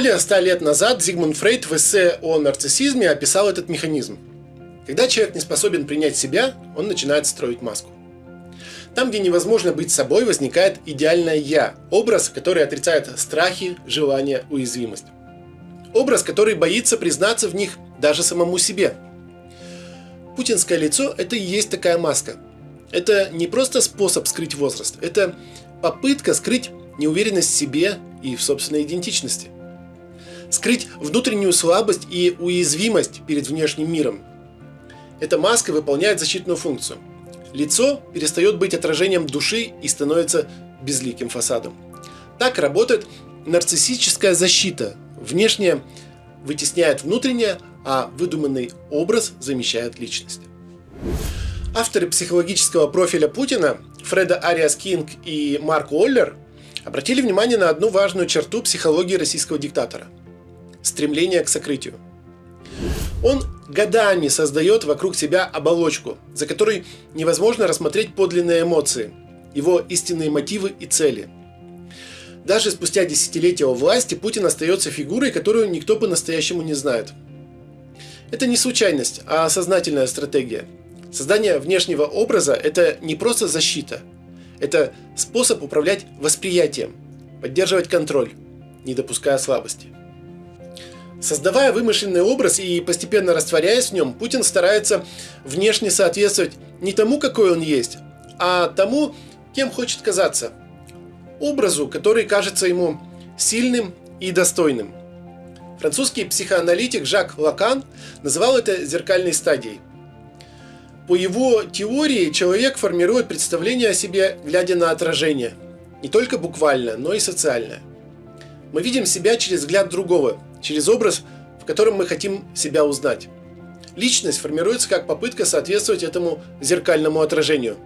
Более 100 лет назад Зигмунд Фрейд в эссе о нарциссизме описал этот механизм. Когда человек не способен принять себя, он начинает строить маску. Там, где невозможно быть собой, возникает идеальное «я», образ, который отрицает страхи, желания, уязвимость. Образ, который боится признаться в них даже самому себе. Путинское лицо – это и есть такая маска. Это не просто способ скрыть возраст, это попытка скрыть неуверенность в себе и в собственной идентичности. Скрыть внутреннюю слабость и уязвимость перед внешним миром. Эта маска выполняет защитную функцию. Лицо перестает быть отражением души и становится безликим фасадом. Так работает нарциссическая защита. Внешнее вытесняет внутреннее, а выдуманный образ замещает личность. Авторы психологического профиля Путина Фреда Ариас Кинг и Марк Уоллер обратили внимание на одну важную черту психологии российского диктатора – стремление к сокрытию. Он годами создает вокруг себя оболочку, за которой невозможно рассмотреть подлинные эмоции, его истинные мотивы и цели. Даже спустя десятилетия у власти Путин остается фигурой, которую никто по-настоящему не знает. Это не случайность, а сознательная стратегия. Создание внешнего образа – это не просто защита, это способ управлять восприятием, поддерживать контроль, не допуская слабости. Создавая вымышленный образ и постепенно растворяясь в нем, Путин старается внешне соответствовать не тому, какой он есть, а тому, кем хочет казаться. Образу, который кажется ему сильным и достойным. Французский психоаналитик Жак Лакан называл это зеркальной стадией. По его теории, человек формирует представление о себе, глядя на отражение. Не только буквально, но и социальное. Мы видим себя через взгляд другого, через образ, в котором мы хотим себя узнать. Личность формируется как попытка соответствовать этому зеркальному отражению.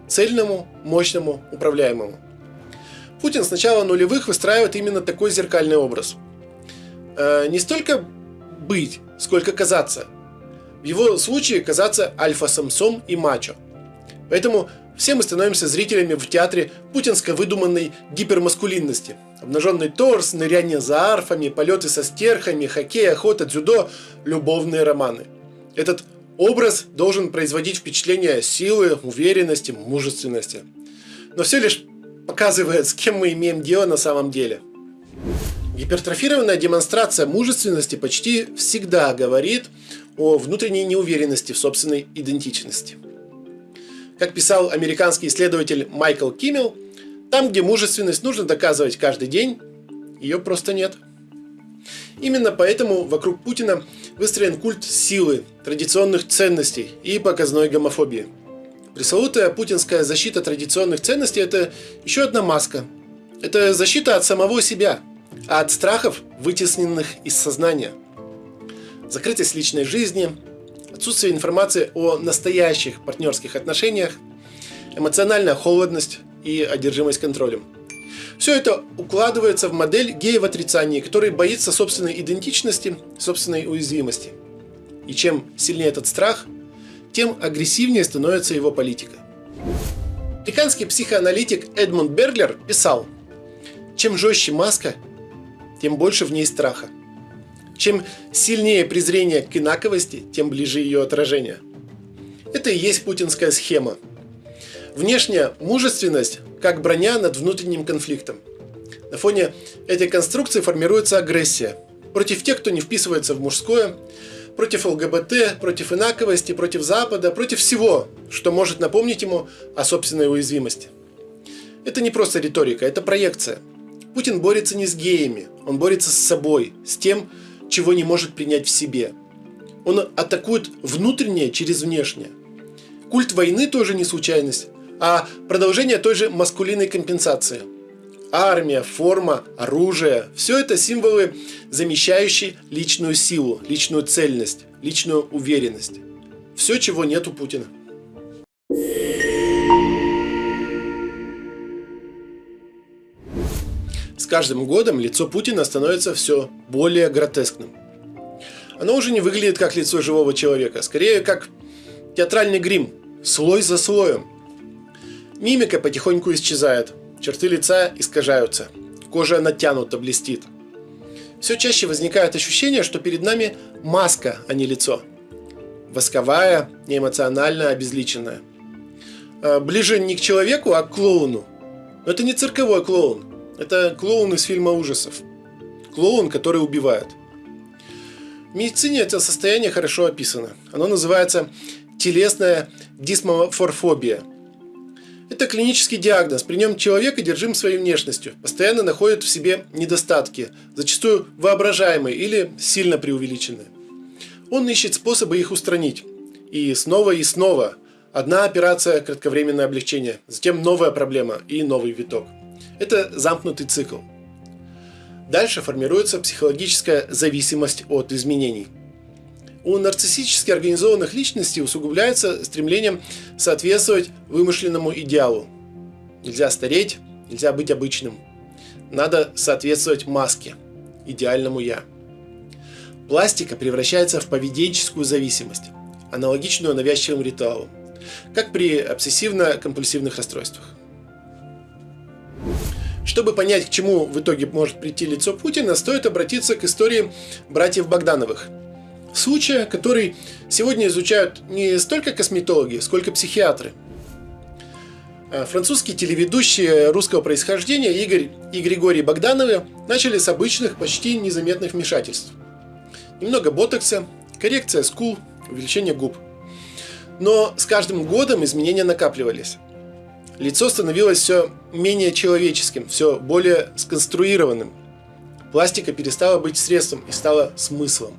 Цельному, мощному, управляемому. Путин с начала нулевых выстраивает именно такой зеркальный образ. Не столько быть, сколько казаться. В его случае казаться альфа-самцом и мачо. Поэтому все мы становимся зрителями в театре путинской выдуманной гипермаскулинности. Обнаженный торс, ныряние за арфами, полеты со стерхами, хоккей, охота, дзюдо, любовные романы. Этот образ должен производить впечатление силы, уверенности, мужественности. Но все лишь показывает, с кем мы имеем дело на самом деле. Гипертрофированная демонстрация мужественности почти всегда говорит о внутренней неуверенности в собственной идентичности. Как писал американский исследователь Майкл Киммел, там, где мужественность нужно доказывать каждый день, ее просто нет. Именно поэтому вокруг Путина выстроен культ силы, традиционных ценностей и показной гомофобии. Пресловутая путинская защита традиционных ценностей – это еще одна маска. Это защита от самого себя, а от страхов, вытесненных из сознания. Закрытость личной жизни, отсутствие информации о настоящих партнерских отношениях, эмоциональная холодность и одержимость контролем. Все это укладывается в модель гея в отрицании, который боится собственной идентичности, собственной уязвимости. И чем сильнее этот страх, тем агрессивнее становится его политика. Американский психоаналитик Эдмунд Берглер писал: чем жестче маска, тем больше в ней страха. Чем сильнее презрение к инаковости, тем ближе ее отражение. Это и есть путинская схема. Внешняя мужественность как броня над внутренним конфликтом. На фоне этой конструкции формируется агрессия против тех, кто не вписывается в мужское, против ЛГБТ, против инаковости, против Запада, против всего, что может напомнить ему о собственной уязвимости. Это не просто риторика, это проекция. Путин борется не с геями, он борется с собой, с тем, чего не может принять в себе. Он атакует внутреннее через внешнее. Культ войны тоже не случайность, а продолжение той же маскулинной компенсации. Армия, форма, оружие – все это символы, замещающие личную силу, личную цельность, личную уверенность. Все, чего нет у Путина. С каждым годом лицо Путина становится все более гротескным. Оно уже не выглядит как лицо живого человека, скорее как театральный грим, слой за слоем. Мимика потихоньку исчезает, черты лица искажаются, кожа натянута, блестит. все чаще возникает ощущение, что перед нами маска, а не лицо. Восковая, неэмоционально обезличенная. Ближе не к человеку, а к клоуну. Но это не цирковой клоун. Это клоун из фильма ужасов. Клоун, который убивает. В медицине это состояние хорошо описано. Оно называется телесная дисморфофобия. Это клинический диагноз. При нем человек одержим своей внешностью, постоянно находит в себе недостатки, зачастую воображаемые или сильно преувеличенные. Он ищет способы их устранить. И снова. Одна операция – кратковременное облегчение, затем новая проблема и новый виток. Это замкнутый цикл. Дальше формируется психологическая зависимость от изменений. У нарциссически организованных личностей усугубляется стремлением соответствовать вымышленному идеалу. Нельзя стареть, нельзя быть обычным. Надо соответствовать маске, идеальному «я». Пластика превращается в поведенческую зависимость, аналогичную навязчивым ритуалам, как при обсессивно-компульсивных расстройствах. Чтобы понять, к чему в итоге может прийти лицо Путина, стоит обратиться к истории братьев Богдановых. Случая, который сегодня изучают не столько косметологи, сколько психиатры. Французские телеведущие русского происхождения Игорь и Григорий Богдановы начали с обычных, почти незаметных вмешательств. Немного ботокса, коррекция скул, увеличение губ. Но с каждым годом изменения накапливались. Лицо становилось все менее человеческим, все более сконструированным. Пластика перестала быть средством и стала смыслом.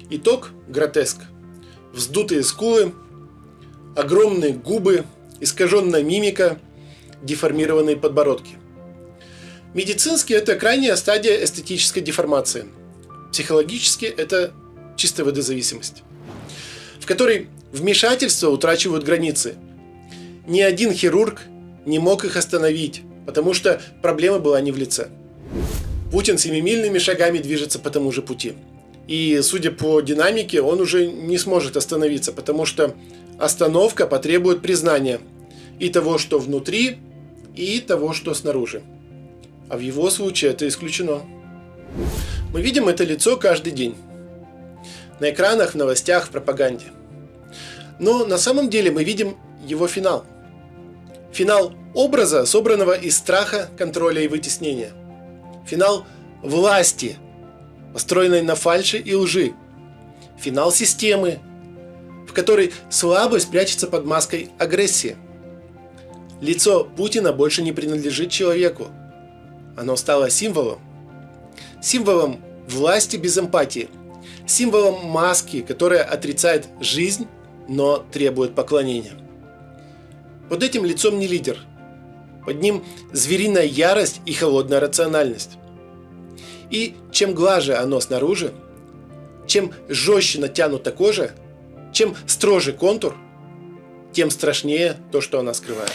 Итог – гротеск. Вздутые скулы, огромные губы, искаженная мимика, деформированные подбородки. Медицински это крайняя стадия эстетической деформации. Психологически это чистая водозависимость, в которой вмешательства утрачивают границы. Ни один хирург не мог их остановить, потому что проблема была не в лице. Путин семимильными шагами движется по тому же пути. И, судя по динамике, он уже не сможет остановиться, потому что остановка потребует признания и того, что внутри, и того, что снаружи. А в его случае это исключено. Мы видим это лицо каждый день. На экранах, в новостях, в пропаганде. Но на самом деле мы видим его финал. Финал образа, собранного из страха, контроля и вытеснения. Финал власти, построенной на фальши и лжи. Финал системы, в которой слабость прячется под маской агрессии. Лицо Путина больше не принадлежит человеку. Оно стало символом. Символом власти без эмпатии. Символом маски, которая отрицает жизнь, но требует поклонения. Под этим лицом не лидер. Под ним звериная ярость и холодная рациональность. И чем глаже оно снаружи, чем жестче натянута кожа, чем строже контур, тем страшнее то, что она скрывает.